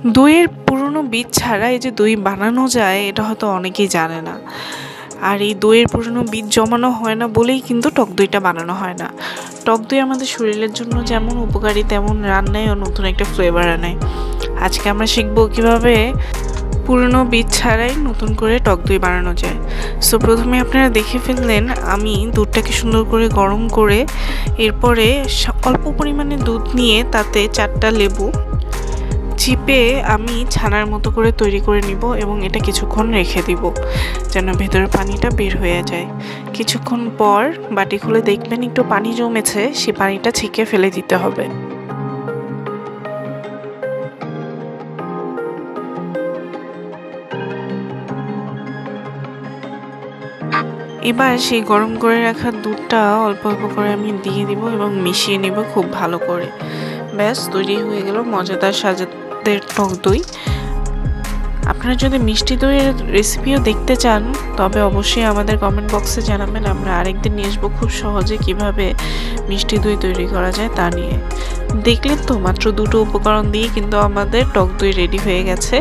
দইয়ের পুরনো বীজ ছাড়া এই যে দই বানানো যায় এটা হয়তো অনেকেই জানে না। আর এই দইয়ের পুরনো বীজ জমানো হয় না বলেই কিন্তু টক দইটা বানানো হয় না। টক দই আমাদের শরীরের জন্য যেমন উপকারী তেমন রান্নায়ও নতুন একটা ফ্লেভার আনে। আজকে আমরা শিখবো কিভাবে পুরনো বীজ ছাড়াই নতুন করে টক দই বানানো যায়। সো প্রথমে আপনারা দেখে ফেললেন আমি দুধটাকে সুন্দর করে গরম করে এরপরে অল্প পরিমাণে দুধ নিয়ে তাতে 4টা লেবু চিপে আমি ছানার মতো করে তৈরি করে নিব এবং এটা কিছুক্ষণ রেখে দিব যেন ভেতরের পানিটা বের হয়ে যায়। কিছুক্ষণ পর বাটি খুলে দেখবেন একটু পানি জমেছে, সেই পানিটা ছেঁকে ফেলে দিতে হবে। এবার সেই গরম করে রাখা দুধটা অল্প অল্প করে আমি দিয়ে দিব এবং মিশিয়ে নিব খুব ভালো করে। ব্যাস তৈরি হয়ে গেল মজাদার স্বাদের টক দই। আপনারা যদি মিষ্টি দইয়ের রেসিপিও দেখতে চান তবে অবশ্যই আমাদের কমেন্ট বক্সে জানাবেন, আমরা আরেকদিন নিয়ে আসবো খুব সহজে কিভাবে মিষ্টি দই তৈরি করা যায় তা নিয়ে। দেখলেন তো মাত্র 2টো উপকরণ দিয়ে কিন্তু আমাদের টক দই রেডি হয়ে গেছে।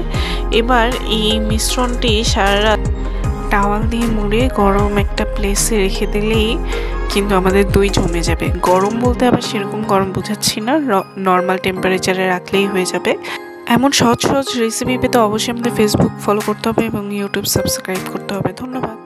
এবার এই মিশ্রণটি সারা রাত টাওয়াল দিয়ে মুড়ে গরম একটা প্লেসে রেখে দিলেই কিন্তু আমাদের দই জমে যাবে। গরম বলতে আবার সেরকম গরম বোঝাচ্ছি না, নর্মাল টেম্পারেচারে রাখলেই হয়ে যাবে। এমন সহজ সহজ রেসিপি পেতে অবশ্যই আমাদের ফেসবুক ফলো করতে হবে এবং ইউটিউব সাবস্ক্রাইব করতে হবে। ধন্যবাদ।